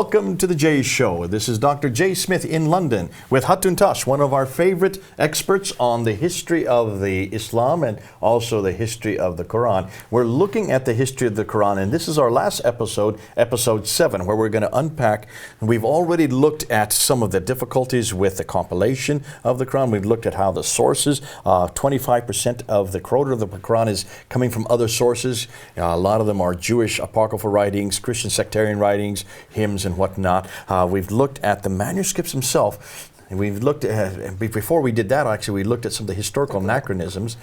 Welcome to the Jay Show. This is Dr. Jay Smith in London with Hatun Tash, one of our favorite experts on the history of the Islam and also the history of the Quran. We're looking at the history of the Quran, and this is our last episode, episode 7, where we're going to unpack. We've already looked at some of the difficulties with the compilation of the Quran. We've looked at how the sources, 25% of the quota of the Quran is coming from other sources. A lot of them are Jewish apocryphal writings, Christian sectarian writings, hymns and whatnot. We've looked at the manuscripts themselves. And we've looked at, before we did that, actually, we looked at some of the historical anachronisms.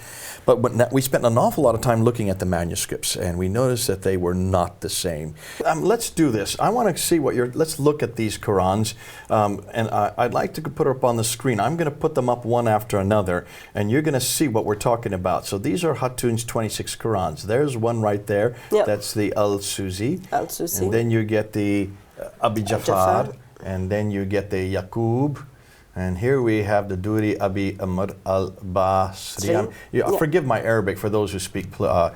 But we spent an awful lot of time looking at the manuscripts, and we noticed that they were not the same. Let's do this. I want to see let's look at these Qurans. And I'd like to put it up on the screen. I'm going to put them up one after another, and you're going to see what we're talking about. So these are Hatun's 26 Qurans. There's one right there. Yep. That's the Al-Susi. Al-Susi. And then you get the Abi Jafar. And then you get the Yaqub. And here we have the Duri Abi Amr al-Basri. Forgive my Arabic for those who speak fluent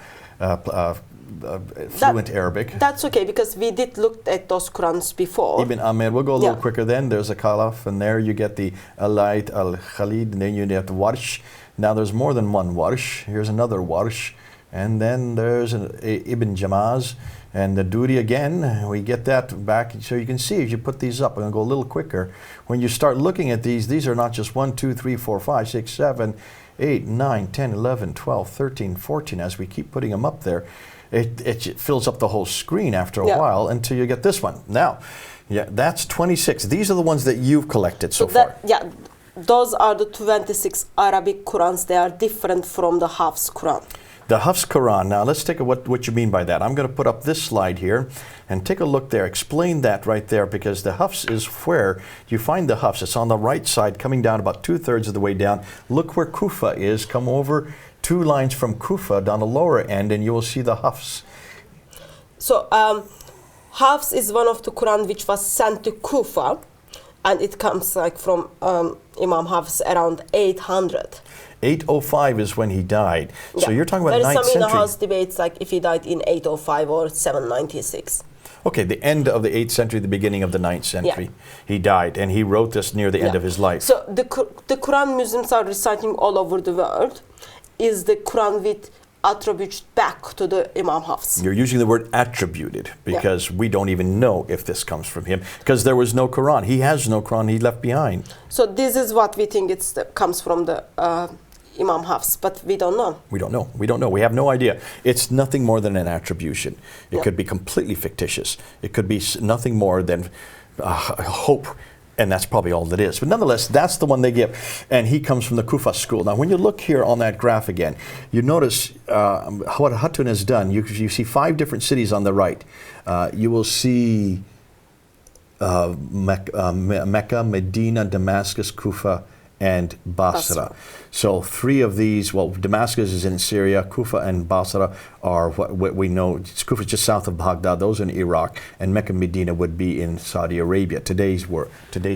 Arabic. That's okay, because we did look at those Qurans before. Ibn Amir, we'll go a little quicker then. There's a Khalaf, and there you get the Alayt al-Khalid, and then you get the Warsh. Now there's more than one Warsh. Here's another Warsh. And then there's Ibn Jamaz. And the Duri again, we get that back. So you can see as you put these up, I'm going to go a little quicker. When you start looking at these are not just 1, 2, 3, 4, 5, 6, 7, 8, 9, 10, 11, 12, 13, 14. As we keep putting them up there, it fills up the whole screen after a while until you get this one. Now, that's 26. These are the ones that you've collected so far. Those are the 26 Arabic Qurans. They are different from the Hafs Quran. The Hafs Quran. Now let's take what you mean by that. I'm going to put up this slide here and take a look there. Explain that right there, because the Hafs is where you find the Hafs. It's on the right side, coming down about 2/3 of the way down. Look where Kufa is. Come over 2 lines from Kufa down the lower end, and you will see the Hafs. So Hafs is one of the Quran which was sent to Kufa, and it comes like from Imam Hafs around 800. 805 is when he died. So you're talking about 9th century. There is some in-house debates like if he died in 805 or 796. Okay, the end of the 8th century, the beginning of the 9th century. He died, and he wrote this near the end of his life. So the Quran Muslims are reciting all over the world is the Quran with attributes back to the Imam Hafs. You're using the word attributed because we don't even know if this comes from him, because there was no Quran. He has no Quran he left behind. So this is what we think comes from the Imam Hafs, but we don't know. We don't know. We don't know. We have no idea. It's nothing more than an attribution. It could be completely fictitious. It could be nothing more than hope, and that's probably all it is. But nonetheless, that's the one they give, and he comes from the Kufa school. Now, when you look here on that graph again, you notice what Hatun has done. You see 5 different cities on the right. You will see Mecca, Medina, Damascus, Kufa, and Basra. So 3 of these, well, Damascus is in Syria, Kufa and Basra are what we know. Kufa is just south of Baghdad, those are in Iraq, and Mecca and Medina would be in Saudi Arabia, today's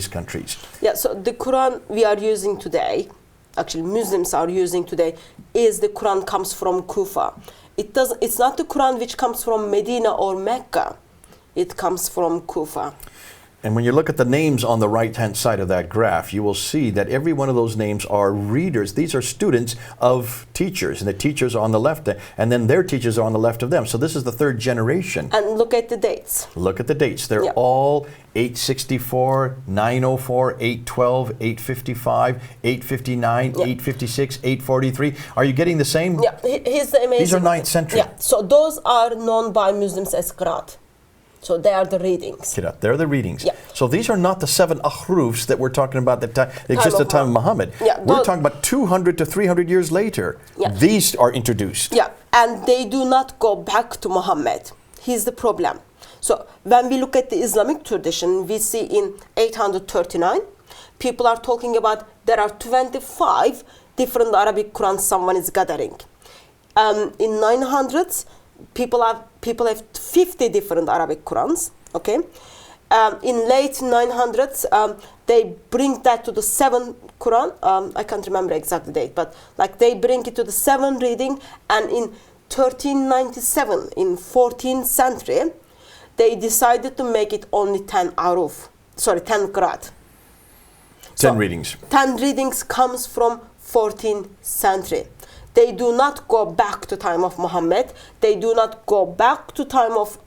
countries. Yeah, so the Quran we are using today, actually Muslims are using today, is the Quran comes from Kufa. It's not the Quran which comes from Medina or Mecca, it comes from Kufa. And when you look at the names on the right-hand side of that graph, you will see that every one of those names are readers. These are students of teachers, and the teachers are on the left, and then their teachers are on the left of them. So this is the 3rd generation. And look at the dates. Look at the dates. They're all 864, 904, 812, 855, 859, 856, 843. Are you getting the same? Yeah, here's the amazing. These are 9th century. Yeah, so those are known by Muslims as Qiraat. So they are the readings. They're the readings. Yeah. So these are not the 7 ahrufs that we're talking about that exist at the time of Muhammad. Yeah, we're talking about 200 to 300 years later. Yeah. These are introduced. Yeah, and they do not go back to Muhammad. Here's the problem. So when we look at the Islamic tradition, we see in 839, people are talking about there are 25 different Arabic Qurans someone is gathering. In 900s, people have 50 different Arabic Qurans, okay? In late 900s, they bring that to the 7th Quran. I can't remember exact date, but like they bring it to the 7th reading, and in 1397, in 14th century, they decided to make it only 10 qira'at. 10 readings. 10 readings comes from 14th century. They do not go back to time of Muhammad. They do not go back to time of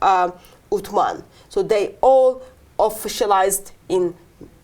Uthman. So they all officialized in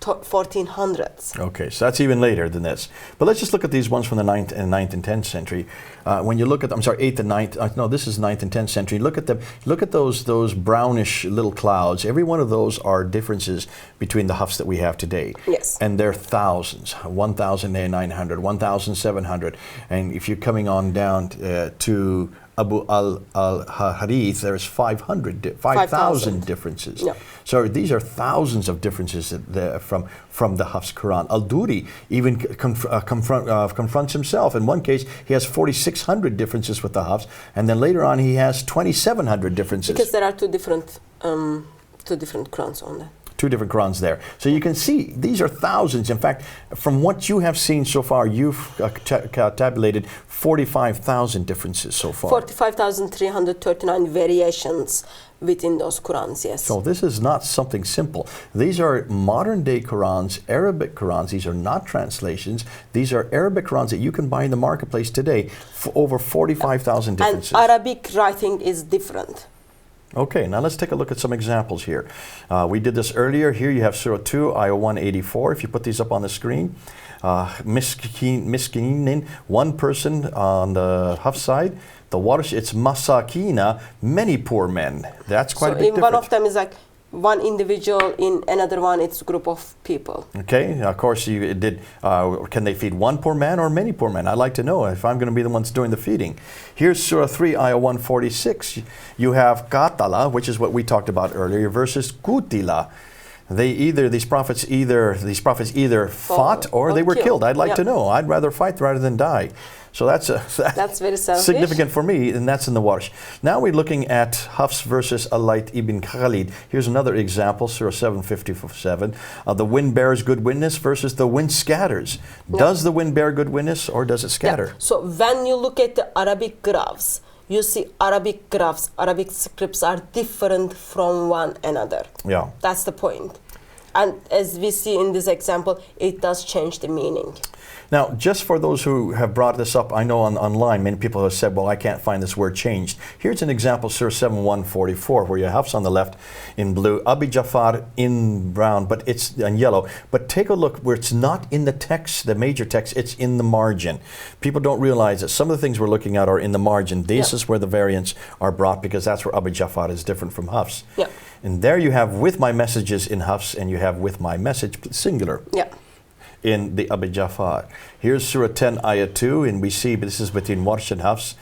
1400s. Okay, so that's even later than this. But let's just look at these ones from the 9th and 10th century. When you look at, 8th and 9th, no, this is 9th and 10th century. Look at them. Look at those brownish little clouds. Every one of those are differences between the Hafs that we have today. Yes. And they're thousands, 1,900, 1,700. And if you're coming on down to Abu al-Harith, there's 5,000 differences. Yeah. So these are thousands of differences from the Hafs Quran. Al-Duri even confronts himself. In one case, he has 4,600 differences with the Hafs, and then later on he has 2,700 differences. Because there are two different Qurans on that. Two different Qurans there. So you can see these are thousands. In fact, from what you have seen so far, you've tabulated 45,000 differences so far. 45,339 variations within those Qurans, yes. So this is not something simple. These are modern day Qurans, Arabic Qurans. These are not translations. These are Arabic Qurans that you can buy in the marketplace today for over 45,000 differences. And Arabic writing is different. Okay, now let's take a look at some examples here. We did this earlier. Here you have Surah 2, Ayah 184. If you put these up on the screen, miskinin, one person on the Hafs side. The water, it's masakina, many poor men. That's quite a big difference. One of them is like one individual, in another one it's a group of people. Okay, of course you did, can they feed one poor man or many poor men? I'd like to know if I'm going to be the ones doing the feeding. Here's Surah 3, Ayah 146. You have Qatala, which is what we talked about earlier, versus Qutila. These prophets either fought or they were killed. I'd like to know. I'd rather fight rather than die. So that's very selfish. Significant for me, and that's in the Warsh. Now we're looking at Hafs versus Alayt ibn Khalid. Here's another example, Surah 757. The wind bears good witness versus the wind scatters. Does the wind bear good witness or does it scatter? So when you look at the Arabic graphs, you see Arabic graphs, Arabic scripts are different from one another. Yeah. That's the point. And as we see in this example, it does change the meaning. Now, just for those who have brought this up, I know online many people have said, well, I can't find this word changed. Here's an example, Surah 7:144, where you have Hafs on the left in blue, Abi Jafar in brown, but it's in yellow. But take a look where it's not in the text, the major text, it's in the margin. People don't realize that some of the things we're looking at are in the margin. This is where the variants are brought, because that's where Abi Jafar is different from Hafs. Yeah. And there you have with my messages in Hafs, and you have with my message singular. Yeah. In the Abi Jafar. Here's Surah 10, Ayah 2, and we see this is between Warsh and Hafs.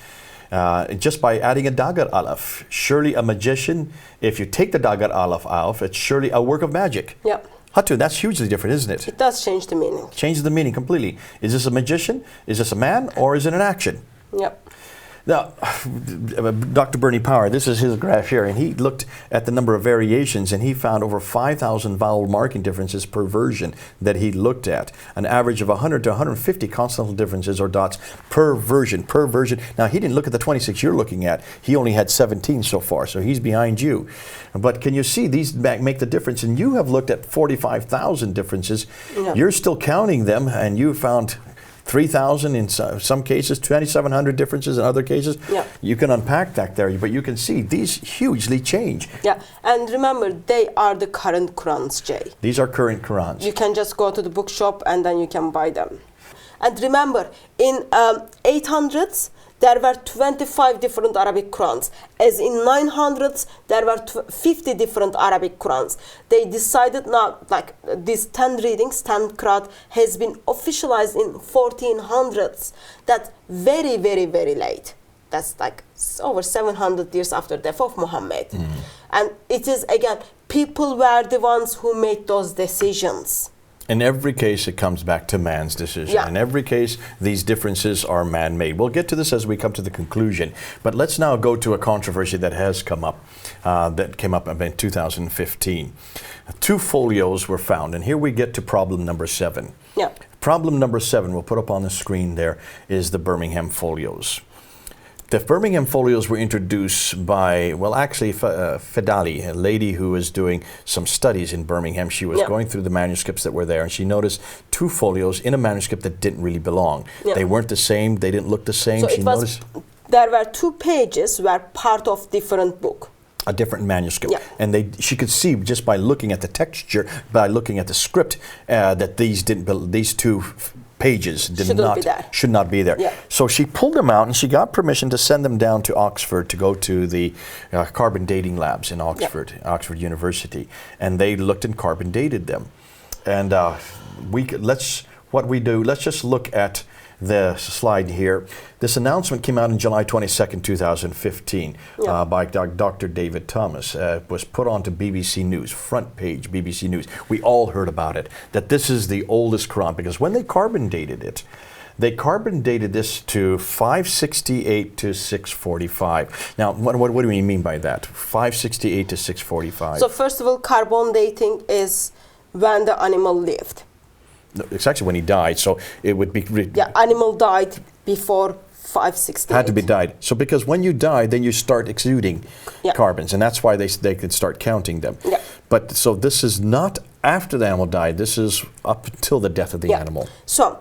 Just by adding a dagar alaf. Surely a magician, if you take the dagar alaf off, it's surely a work of magic. Yeah. Hatun, that's hugely different, isn't it? It does change the meaning. Changes the meaning completely. Is this a magician? Is this a man? Or is it an action? Yep. Now, Dr. Bernie Power, this is his graph here, and he looked at the number of variations, and he found over 5,000 vowel marking differences per version that he looked at. An average of 100 to 150 consonantal differences or dots per version. Now, he didn't look at the 26 you're looking at. He only had 17 so far, so he's behind you. But can you see these make the difference? And you have looked at 45,000 differences. Yeah. You're still counting them, and you found 3,000 in some cases, 2,700 differences in other cases. Yeah. You can unpack that there, but you can see these hugely change. Yeah, and remember, they are the current Qurans, Jay. These are current Qurans. You can just go to the bookshop and then you can buy them. And remember, in 800s, there were 25 different Arabic Qurans. As in 900s, there were 50 different Arabic Qurans. They decided now, like these 10 readings, 10 Qur'an, has been officialized in 1400s. That's very, very, very late. That's like over 700 years after the death of Muhammad. And it is, again, people were the ones who made those decisions. In every case, it comes back to man's decision. Yeah. In every case, these differences are man-made. We'll get to this as we come to the conclusion. But let's now go to a controversy that has come up, that came up in 2015. 2 folios were found, and here we get to problem number 7. Yeah. Problem number 7, we'll put up on the screen there, is the Birmingham folios. The Birmingham folios were introduced by, well, actually, Fedali, a lady who was doing some studies in Birmingham. She was going through the manuscripts that were there, and she noticed 2 folios in a manuscript that didn't really belong. They weren't the same. They didn't look the same. So she noticed there were 2 pages were part of different book. A different manuscript, and she could see just by looking at the texture, by looking at the script, that these 2 pages should not be there. So she pulled them out, and she got permission to send them down to Oxford to go to the carbon dating labs in Oxford, Oxford University, and they looked and carbon dated them. And let's just look at the slide here. This announcement came out on July 22nd, 2015 by Dr. David Thomas. Was put onto BBC News, front page BBC News. We all heard about it, that this is the oldest Quran, because when they carbon dated it, they carbon dated this to 568 to 645. Now, what do we mean by that? 568 to 645. So first of all, carbon dating is when the animal lived. No, it's actually when he died, so it would be... animal died before 568. Had to be died. So because when you die, then you start exuding carbons, and that's why they could start counting them. But so this is not after the animal died, this is up until the death of the animal. So...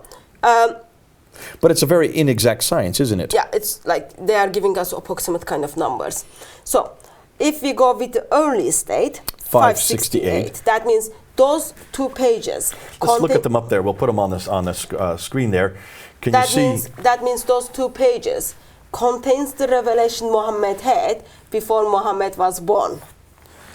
but it's a very inexact science, isn't it? Yeah, it's like they are giving us approximate kind of numbers. So if we go with the early state, 568, that means those 2 pages. Let's look at them up there. We'll put them on the screen there. Can you see? That means those 2 pages contains the revelation Muhammad had before Muhammad was born.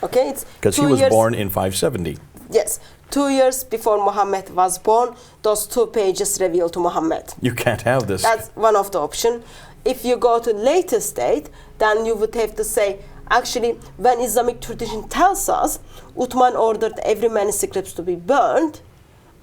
Okay, it's because he was born in 570. Yes, 2 years before Muhammad was born, those 2 pages reveal to Muhammad. You can't have this. That's one of the options. If you go to later state, then you would have to say, actually, when Islamic tradition tells us Uthman ordered every manuscripts to be burned,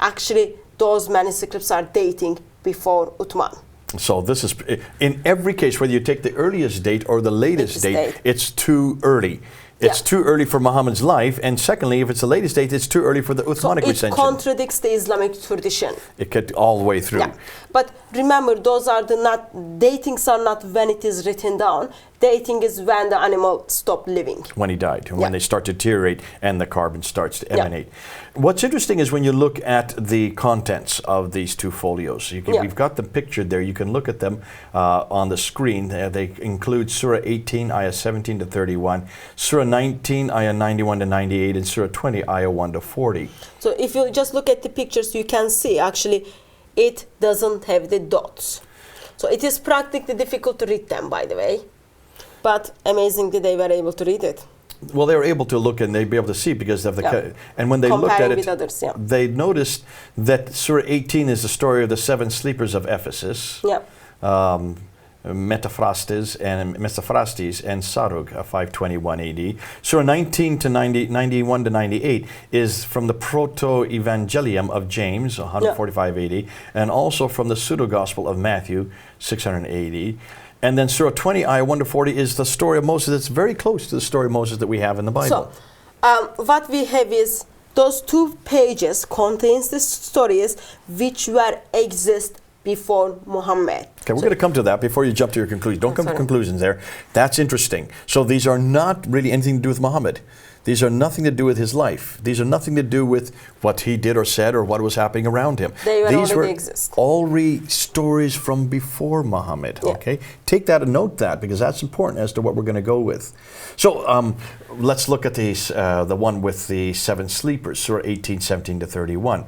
actually those manuscripts are dating before Uthman. So this is, in every case, whether you take the earliest date or the latest date, it's too early. It's too early for Muhammad's life, and secondly, if it's the latest date, it's too early for the Uthmanic recension. It contradicts the Islamic tradition. It could all the way through. Yeah. But remember, those are datings are not when it is written down. Dating is when the animal stopped living. When he died, when they start to deteriorate and the carbon starts to emanate. What's interesting is when you look at the contents of these 2 folios. We've got them pictured there. You can look at them on the screen. They include Surah 18, Ayah 17 to 31, Surah 19, Ayah 91 to 98, and Surah 20, Ayah 1 to 40. So if you just look at the pictures, you can see actually it doesn't have the dots. So it is practically difficult to read them, by the way. But amazingly, they were able to read it. Well, they were able to look and they'd be able to see because of the... And when they looked at it, with others, they noticed that Surah 18 is the story of the 7 sleepers of Ephesus. Metaphrastes and Sarug, 521 AD. Surah 19 to 91 to 98 is from the Proto-Evangelium of James, 145 AD, and also from the Pseudo-Gospel of Matthew, 680. And then Surah 20, Ayah 1 to 40 is the story of Moses. It's very close to the story of Moses that we have in the Bible. So, what we have is those 2 pages contains the stories which were exist before Muhammad. Okay, we're going to come to that before you jump to your conclusion. Don't come to conclusions there. That's interesting. So these are not really anything to do with Muhammad. These are nothing to do with his life. These are nothing to do with what he did or said or what was happening around him. These were already stories from before Muhammad. Okay, take that and note that because that's important as to what we're going to go with. So let's look at these. The one with the 7 sleepers, Surah 18, 17 to 31.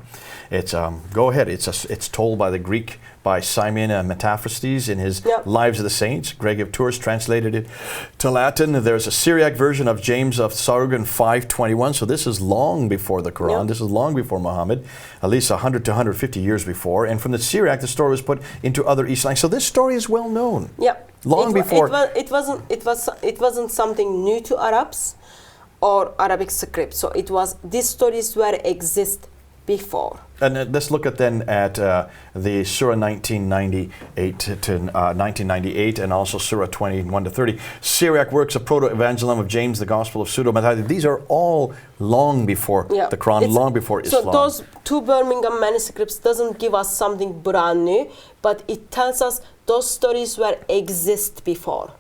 It's go ahead. It's told by the Greek by Simon Metaphrastes in his Lives of the Saints. Greg of Tours translated it to Latin. There's a Syriac version of James of Sarug 521. So this is long before the Quran. This is long before Muhammad, at least 100 to 150 years before. And from the Syriac, the story was put into other Eastern languages. So this story is well known. Long before. It wasn't something new to Arabs or Arabic script. So these stories were exist before. And let's look at then at the Surah 1998 to 1998, and also Surah 21 to 30. Syriac works, a proto-evangelism of James, the Gospel of Pseudo-Methodism. These are all long before the Quran, long before Islam. So those two Birmingham manuscripts doesn't give us something brand new, but it tells us those stories were exist before.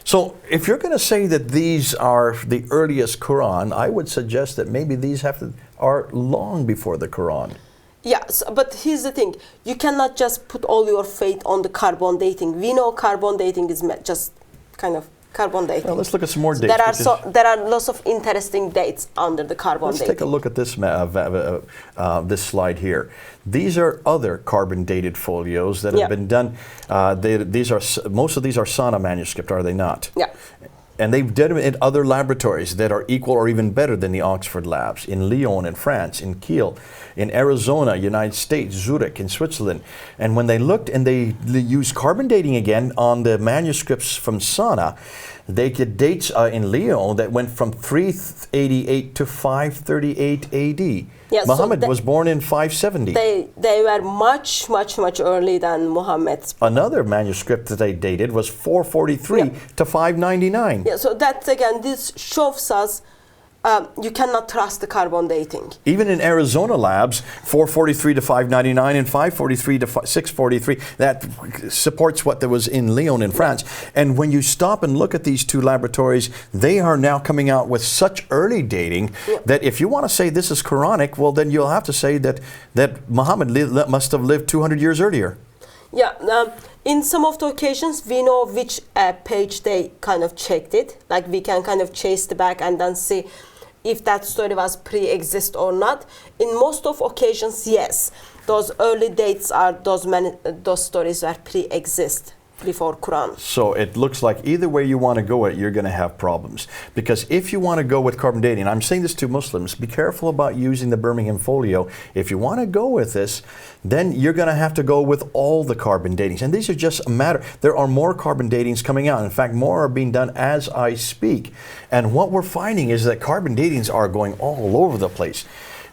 So if you're going to say that these are the earliest Quran, I would suggest that maybe these are long before the Quran. Yes, but here's the thing. You cannot just put all your faith on the carbon dating. We know carbon dating is just kind of carbon dating. Well, let's look at some more dates. There are lots of interesting dates under the carbon dating. Let's take a look at this this slide here. These are other carbon dated folios that have been done. Most of these are Sana manuscript, are they not? Yeah. And they've done it in other laboratories that are equal or even better than the Oxford labs, in Lyon, in France, in Kiel, in Arizona, United States, Zurich, in Switzerland. And when they looked and they used carbon dating again on the manuscripts from Sana, they get dates in Lyon that went from 388 to 538 AD. Yeah, Muhammad was born in 570. They were much earlier than Muhammad's. Another manuscript that they dated was 443 to 599. Yeah, so that again, this shows us you cannot trust the carbon dating. Even in Arizona labs, 443 to 599 and 543 to 643, that supports what there was in Lyon in France. And when you stop and look at these two laboratories, they are now coming out with such early dating that if you want to say this is Quranic, well, then you'll have to say that Muhammad must have lived 200 years earlier. Yeah, in some of the occasions, we know which page they kind of checked it. Like we can kind of chase the back and then see if that story was pre-exist or not. In most of occasions, yes, those early dates are those stories are pre-exist before Quran. So it looks like either way you want to go at it, you're going to have problems. Because if you want to go with carbon dating, and I'm saying this to Muslims, be careful about using the Birmingham folio. If you want to go with this, then you're going to have to go with all the carbon datings. And these are just a matter. There are more carbon datings coming out. In fact, more are being done as I speak. And what we're finding is that carbon datings are going all over the place.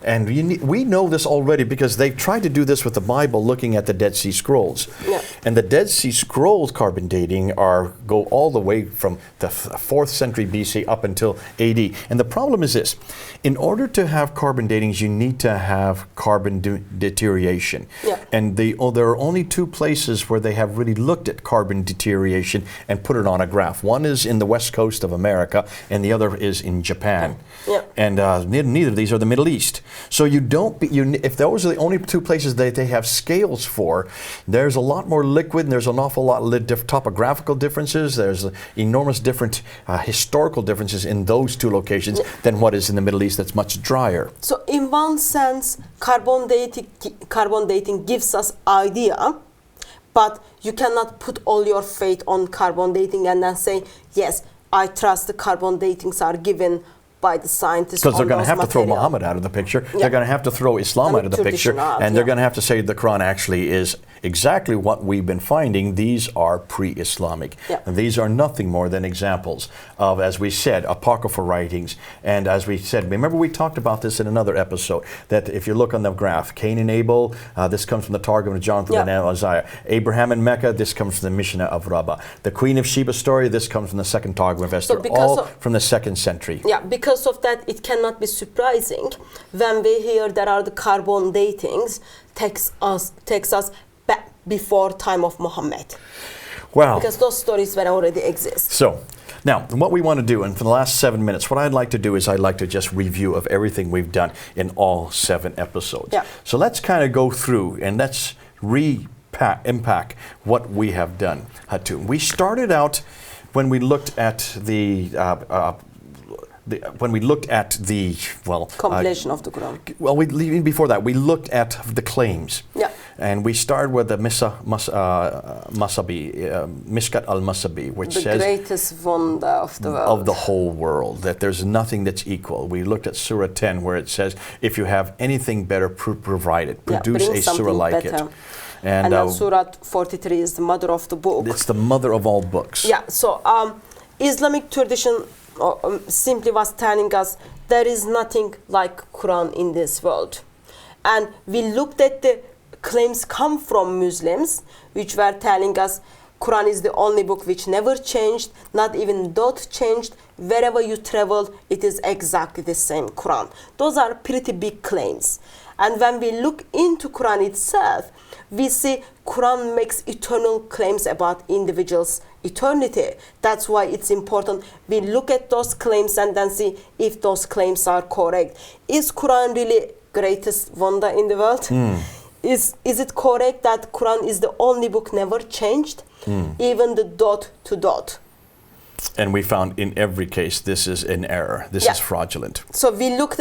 And we know this already because they've tried to do this with the Bible, looking at the Dead Sea Scrolls. Yeah. And the Dead Sea Scrolls carbon dating go all the way from the 4th century BC up until AD. And the problem is this. In order to have carbon datings, you need to have carbon deterioration. Yeah. And there are only two places where they have really looked at carbon deterioration and put it on a graph. One is in the west coast of America, and the other is in Japan. Yeah. And neither of these are the Middle East. So if those are the only two places that they have scales for, there's a lot more liquid, and there's an awful lot of topographical differences. There's enormous different historical differences in those two locations than what is in the Middle East that's much drier. So in one sense, carbon dating gives us idea, but you cannot put all your faith on carbon dating and then say, yes, I trust the carbon datings are given by the scientists. Because they're going to have to throw Muhammad out of the picture. Yeah. They're going to have to throw Islam out of the picture. And they're going to have to say the Quran actually is exactly what we've been finding. These are pre-Islamic. Yeah. And these are nothing more than examples of, as we said, apocryphal writings. And as we said, remember we talked about this in another episode, that if you look on the graph, Cain and Abel, this comes from the Targum of Jonathan and Isaiah. Abraham and Mecca, this comes from the Mishnah of Rabbah. The Queen of Sheba story, this comes from the second Targum of Esther, all from the 2nd century. Yeah, because of that, it cannot be surprising when we hear there are the carbon datings takes us back before time of Muhammad. Wow. Because those stories were already exist. So, now, what we want to do, and for the last 7 minutes, what I'd like to do is I'd like to just review of everything we've done in all 7 episodes. Yeah. So let's kind of go through and let's unpack what we have done, Hatun. We started out when we looked at the compilation of the Quran. Well, even before that, we looked at the claims. Yeah. And we started with the Mishkat al-Masabi, which says the greatest wonder of the world. Of the whole world, that there's nothing that's equal. We looked at Surah 10, where it says, if you have anything better, provide it. Produce a surah like it. And then Surah 43 is the mother of the book. It's the mother of all books. Yeah, so Islamic tradition simply was telling us there is nothing like Quran in this world. And we looked at the claims come from Muslims, which were telling us Quran is the only book which never changed, not even dot changed. Wherever you travel, it is exactly the same Quran. Those are pretty big claims. And when we look into Quran itself, we see Quran makes eternal claims about individuals' eternity. That's why it's important we look at those claims and then see if those claims are correct. Is Quran really greatest wonder in the world? Is it correct that Quran is the only book never changed? Even the dot to dot. And we found in every case this is an error. This is fraudulent. So we looked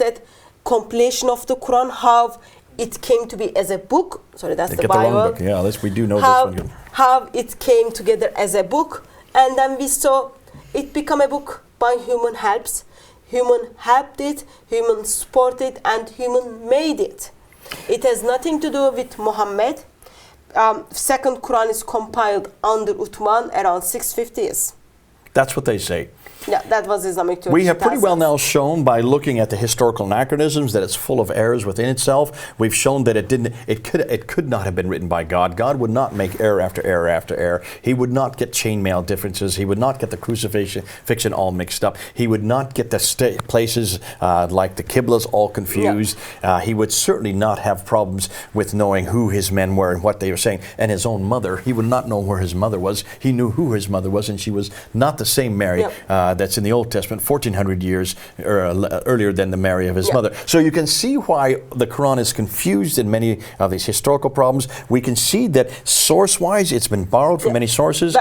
at compilation of the Quran, how it came to be as a book. Sorry, that's the Bible. The long book. Yeah, we do know this one. How it came together as a book, and then we saw it become a book by human helps. Human helped it, human supported, and human made it. It has nothing to do with Muhammad. Second Quran is compiled under Uthman around 650s. That's what they say. Yeah, that was Islamic Turkish. We have pretty well now shown by looking at the historical anachronisms that it's full of errors within itself. We've shown that it could not have been written by God. God would not make error after error after error. He would not get chainmail differences. He would not get the crucifixion all mixed up. He would not get the places like the Qiblas all confused. Yeah. He would certainly not have problems with knowing who his men were and what they were saying. And his own mother, he would not know where his mother was. He knew who his mother was, and she was not the same Mary. Yep. That's in the Old Testament, 1400 years earlier than the Mary of his mother. So you can see why the Quran is confused in many of these historical problems. We can see that source-wise, it's been borrowed from many sources.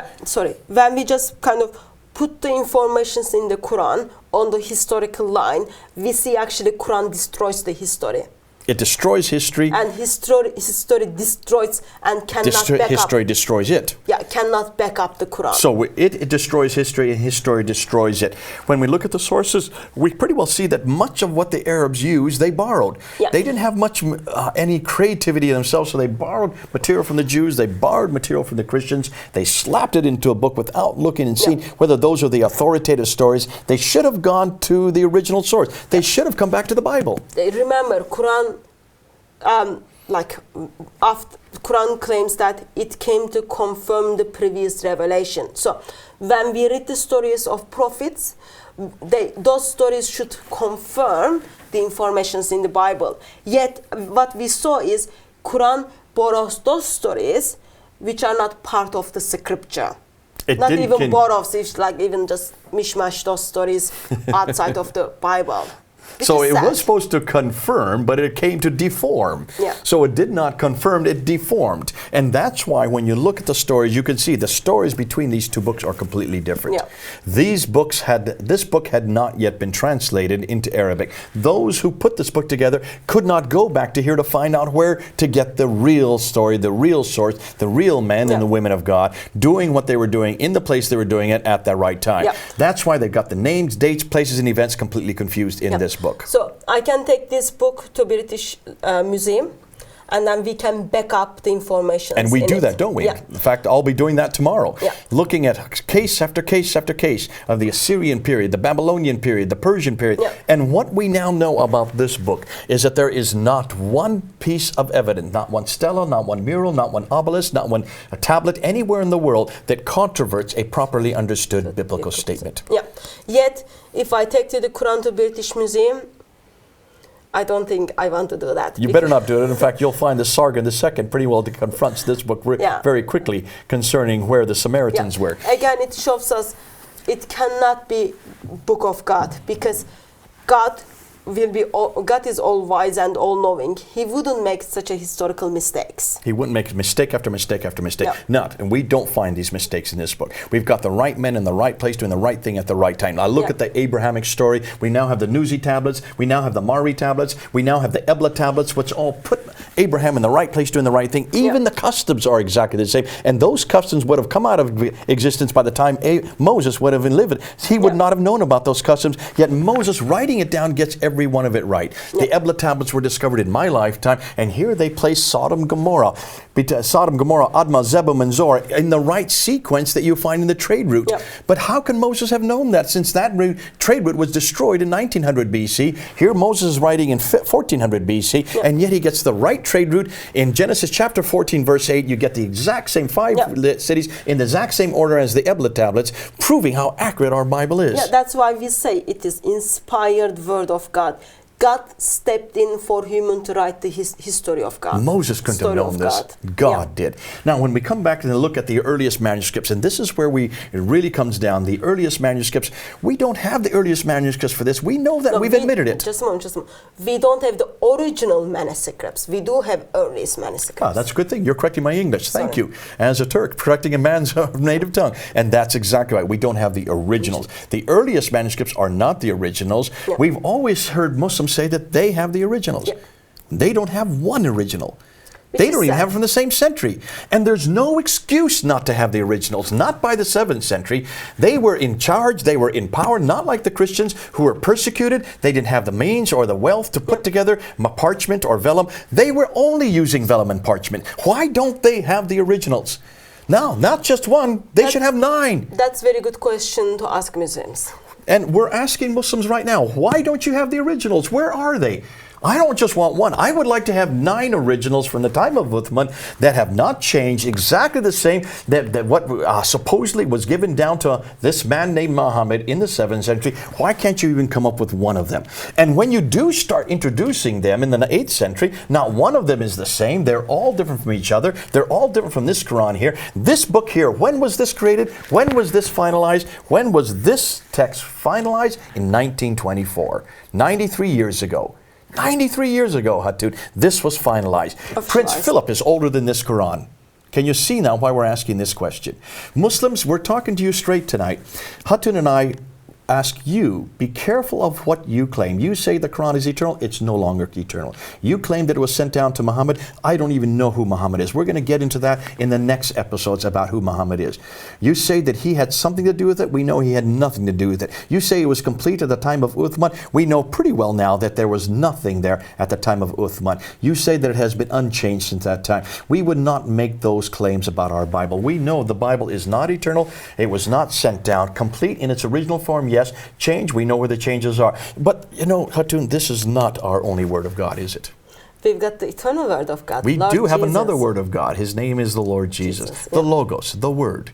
When we just kind of put the informations in the Quran on the historical line, we see actually Quran destroys the history. It destroys history. And history destroys and cannot back up. History destroys it. Yeah, cannot back up the Quran. So it destroys history and history destroys it. When we look at the sources, we pretty well see that much of what the Arabs used, they borrowed. Yeah. They didn't have much any creativity themselves, so they borrowed material from the Jews, they borrowed material from the Christians, they slapped it into a book without looking and seeing whether those are the authoritative stories. They should have gone to the original source. They should have come back to the Bible. Remember, Quran Quran claims that it came to confirm the previous revelation. So when we read the stories of prophets, those stories should confirm the informations in the Bible. Yet what we saw is Quran borrows those stories which are not part of the scripture. Not even borrows, it's like even just mishmash those stories outside of the Bible. So it was supposed to confirm, but it came to deform. Yeah. So it did not confirm, it deformed. And that's why when you look at the stories, you can see the stories between these two books are completely different. Yeah. This book had not yet been translated into Arabic. Those who put this book together could not go back to here to find out where to get the real story, the real source, the real men and the women of God doing what they were doing in the place they were doing it at the right time. Yeah. That's why they've got the names, dates, places, and events completely confused in this book. So I can take this book to British Museum, and then we can back up the information. And we do that, don't we? Yeah. In fact, I'll be doing that tomorrow. Yeah. Looking at case after case after case of the Assyrian period, the Babylonian period, the Persian period. Yeah. And what we now know about this book is that there is not one piece of evidence, not one stela, not one mural, not one obelisk, not one tablet anywhere in the world that controverts a properly understood biblical statement. Yeah. Yet, if I take to the Quran to British Museum, I don't think I want to do that. You better not do it. In fact, you'll find the Sargon II pretty well confronts this book very quickly concerning where the Samaritans were. Again, it shows us it cannot be book of God, because God is all wise and all knowing. He wouldn't make such a historical mistakes. He wouldn't make mistake after mistake after mistake. Yeah. And we don't find these mistakes in this book. We've got the right men in the right place doing the right thing at the right time. Now look at the Abrahamic story. We now have the Nuzi tablets. We now have the Mari tablets. We now have the Ebla tablets, which all put Abraham in the right place doing the right thing. Even the customs are exactly the same. And those customs would have come out of existence by the time Moses would have been living. He would not have known about those customs, yet Moses writing it down gets every one of it right. The Ebla tablets were discovered in my lifetime, and here they place Sodom, Gomorrah, Admah, Zebulun, and Zor in the right sequence that you find in the trade route. But how can Moses have known that, since that trade route was destroyed in 1900 BC? Here Moses is writing in 1400 BC, and yet he gets the right trade route. In Genesis chapter 14, verse 8, you get the exact same 5 cities in the exact same order as the Ebla tablets, proving how accurate our Bible is. Yeah, that's why we say it is inspired word of God. God stepped in for human to write the history of God. Moses couldn't have known this. God did. Now, when we come back and look at the earliest manuscripts, and this is where it really comes down, the earliest manuscripts, we don't have the earliest manuscripts for this. We know that, we've admitted it. Just a moment. We don't have the original manuscripts. We do have earliest manuscripts. Ah, that's a good thing. You're correcting my English. Thank you. As a Turk, correcting a man's native tongue. And that's exactly right. We don't have the originals. The earliest manuscripts are not the originals. We've always heard Muslims say that they have the originals. They don't have one original. They don't even have it from the same century. And there's no excuse not to have the originals. Not by the 7th century. They were in charge. They were in power. Not like the Christians who were persecuted. They didn't have the means or the wealth to put together parchment or vellum. They were only using vellum and parchment. Why don't they have the originals? Now, not just one. They should have 9. That's a very good question to ask Muslims. And we're asking Muslims right now, why don't you have the originals? Where are they? I don't just want one. I would like to have 9 originals from the time of Uthman that have not changed, exactly the same, that what supposedly was given down to this man named Muhammad in the 7th century. Why can't you even come up with one of them? And when you do start introducing them in the 8th century, not one of them is the same. They're all different from each other. They're all different from this Quran here. This book here, when was this created? When was this finalized? When was this text finalized? In 1924, 93 years ago. 93 years ago, Hatun, this was finalized. Prince Philip is older than this Quran. Can you see now why we're asking this question? Muslims, we're talking to you straight tonight. Hatun and I ask you, be careful of what you claim. You say the Quran is eternal. It's no longer eternal. You claim that it was sent down to Muhammad. I don't even know who Muhammad is. We're going to get into that in the next episodes about who Muhammad is. You say that he had something to do with it. We know he had nothing to do with it. You say it was complete at the time of Uthman. We know pretty well now that there was nothing there at the time of Uthman. You say that it has been unchanged since that time. We would not make those claims about our Bible. We know the Bible is not eternal. It was not sent down complete in its original form. Yes, change, we know where the changes are. But, you know, Hatun, this is not our only Word of God, is it? We've got the eternal Word of God. We do have another Word of God. His name is the Lord Jesus. The Logos, the Word.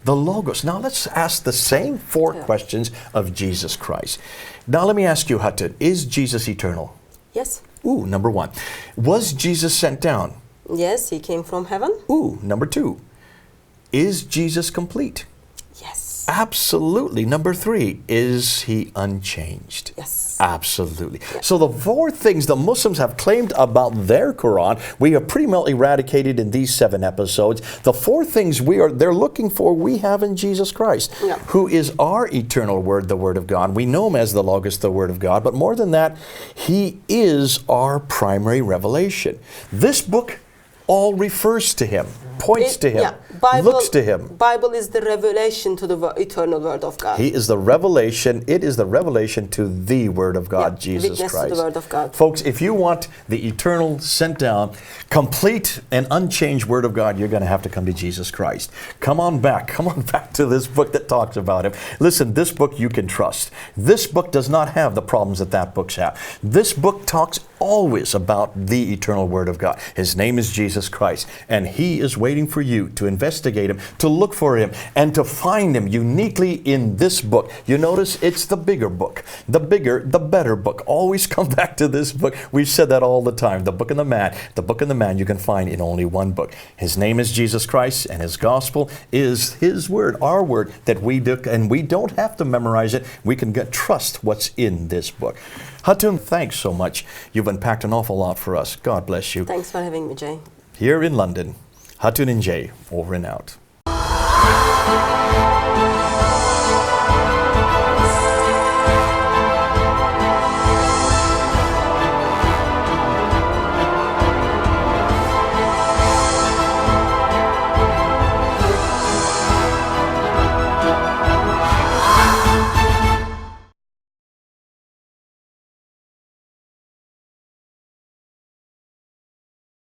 The Logos. Now, let's ask the same 4 questions of Jesus Christ. Now, let me ask you, Hatun, is Jesus eternal? Yes. Ooh, number 1. Was Jesus sent down? Yes, he came from heaven. Ooh, number 2. Is Jesus complete? Yes. Absolutely. Number 3, is he unchanged? Yes. Absolutely. Yeah. So the 4 things the Muslims have claimed about their Quran, we have pretty well eradicated in these 7 episodes. The 4 things they're looking for, we have in Jesus Christ, who is our eternal Word, the Word of God. We know him as the Logos, the Word of God, but more than that, he is our primary revelation. This book all refers to him, points to him, looks to him. Bible is the revelation to the eternal Word of God. He is the revelation. It is the revelation to the Word of God, Jesus Christ. To the Word of God. Folks, if you want the eternal, sent down, complete and unchanged Word of God, you're going to have to come to Jesus Christ. Come on back. Come on back to this book that talks about him. Listen, this book you can trust. This book does not have the problems that books have. This book talks always about the eternal Word of God. His name is Jesus Christ, and he is waiting for you to investigate him, to look for him, and to find him uniquely in this book. You notice it's the bigger book. The bigger, the better book. Always come back to this book. We've said that all the time. The book and the man. The book and the man you can find in only one book. His name is Jesus Christ, and his gospel is his word, our word, that we do, and we don't have to memorize it. We can trust what's in this book. Hatun, thanks so much. You've unpacked an awful lot for us. God bless you. Thanks for having me, Jay. Here in London, Hatun and Jay, over and out.